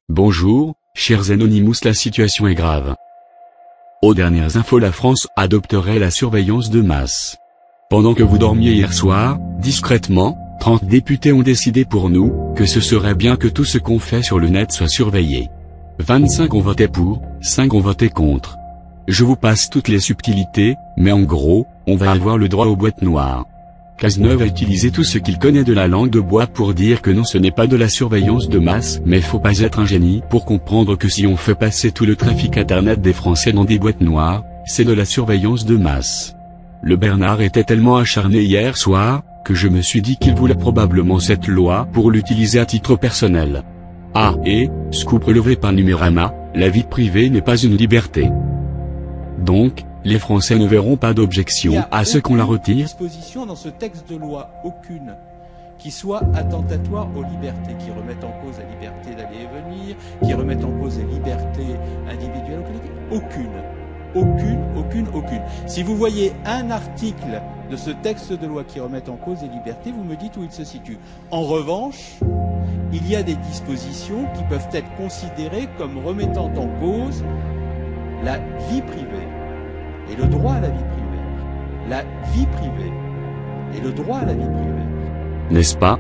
Bonjour, chers Anonymous, la situation est grave. Aux dernières infos, la France adopterait la surveillance de masse. Pendant que vous dormiez hier soir, discrètement, 30 députés ont décidé pour nous, que ce serait bien que tout ce qu'on fait sur le net soit surveillé. 25 ont voté pour, 5 ont voté contre. Je vous passe toutes les subtilités, mais en gros, on va avoir le droit aux boîtes noires. Cazeneuve a utilisé tout ce qu'il connaît de la langue de bois pour dire que non, ce n'est pas de la surveillance de masse, mais faut pas être un génie pour comprendre que si on fait passer tout le trafic internet des Français dans des boîtes noires, c'est de la surveillance de masse. Le Bernard était tellement acharné hier soir, que je me suis dit qu'il voulait probablement cette loi pour l'utiliser à titre personnel. Ah, et, scoop relevé par Numérama, la vie privée n'est pas une liberté. Donc, les Français ne verront pas d'objection à ce qu'on la retire. Disposition dans ce texte de loi, aucune, qui soit attentatoire aux libertés, qui remette en cause la liberté d'aller et venir, qui remette en cause les libertés individuelles ou collectives. Aucune. Si vous voyez un article de ce texte de loi qui remette en cause les libertés, vous me dites où il se situe. En revanche, il y a des dispositions qui peuvent être considérées comme remettant en cause la vie privée et le droit à la vie privée. La vie privée et le droit à la vie privée. N'est-ce pas?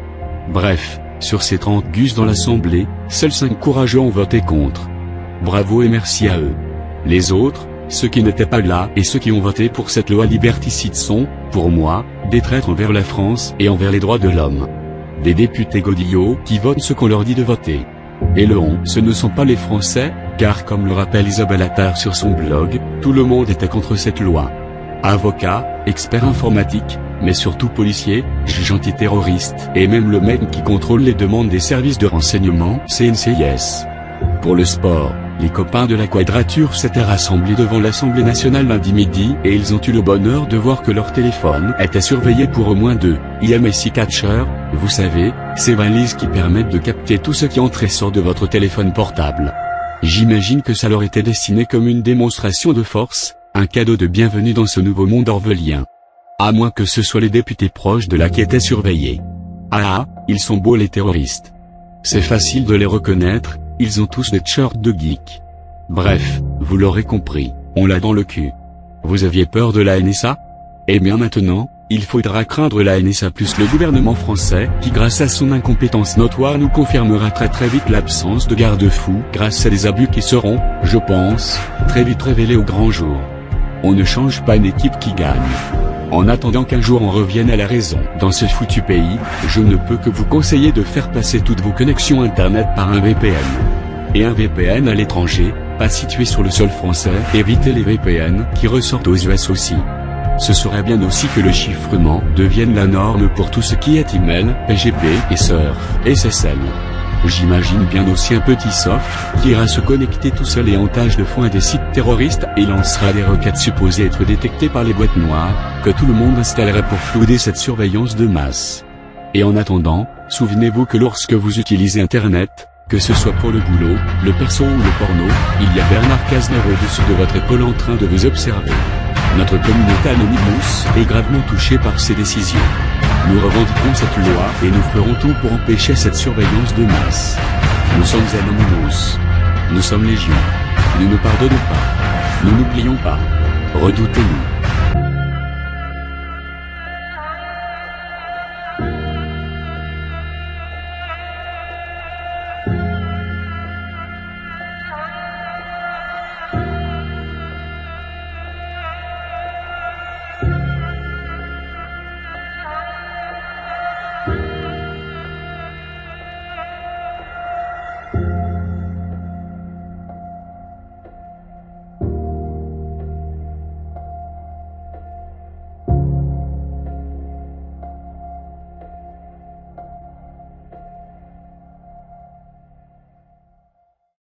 Bref, sur ces 30 gus dans l'Assemblée, seuls 5 courageux ont voté contre. Bravo et merci à eux. Les autres, ceux qui n'étaient pas là et ceux qui ont voté pour cette loi liberticide sont, pour moi, des traîtres envers la France et envers les droits de l'homme. Des députés godillots qui votent ce qu'on leur dit de voter. Et le on, ce ne sont pas les Français, car comme le rappelle Isabelle Attard sur son blog, tout le monde était contre cette loi. Avocats, experts informatiques, mais surtout policiers, juges antiterroristes, et même le mec qui contrôle les demandes des services de renseignement, CNCIS. Pour le sport, les copains de la Quadrature s'étaient rassemblés devant l'Assemblée nationale lundi midi, et ils ont eu le bonheur de voir que leur téléphone était surveillé pour au moins 2 IMSI catchers, vous savez, ces valises qui permettent de capter tout ce qui entre et sort de votre téléphone portable. J'imagine que ça leur était destiné comme une démonstration de force, un cadeau de bienvenue dans ce nouveau monde orwellien. À moins que ce soit les députés proches de là qui étaient surveillés. Ah, ils sont beaux les terroristes. C'est facile de les reconnaître, ils ont tous des shorts de geek. Bref, vous l'aurez compris, on l'a dans le cul. Vous aviez peur de la NSA? Eh bien maintenant, il faudra craindre la NSA plus le gouvernement français, qui grâce à son incompétence notoire nous confirmera très vite l'absence de garde-fous, grâce à des abus qui seront, je pense, très vite révélés au grand jour. On ne change pas une équipe qui gagne. En attendant qu'un jour on revienne à la raison dans ce foutu pays, je ne peux que vous conseiller de faire passer toutes vos connexions internet par un VPN. Et un VPN à l'étranger, pas situé sur le sol français, évitez les VPN qui ressortent aux US aussi. Ce serait bien aussi que le chiffrement devienne la norme pour tout ce qui est email, PGP et surf, SSL. J'imagine bien aussi un petit soft qui ira se connecter tout seul et en tâche de fond à des sites terroristes et lancera des requêtes supposées être détectées par les boîtes noires, que tout le monde installerait pour flouder cette surveillance de masse. Et en attendant, souvenez-vous que lorsque vous utilisez Internet, que ce soit pour le boulot, le perso ou le porno, il y a Bernard Cazeneuve au-dessus de votre épaule en train de vous observer. Notre communauté Anonymous est gravement touchée par ces décisions. Nous revendiquons cette loi et nous ferons tout pour empêcher cette surveillance de masse. Nous sommes Anonymous. Nous sommes légion. Nous ne pardonnons pas. Nous n'oublions pas. Redoutez-nous.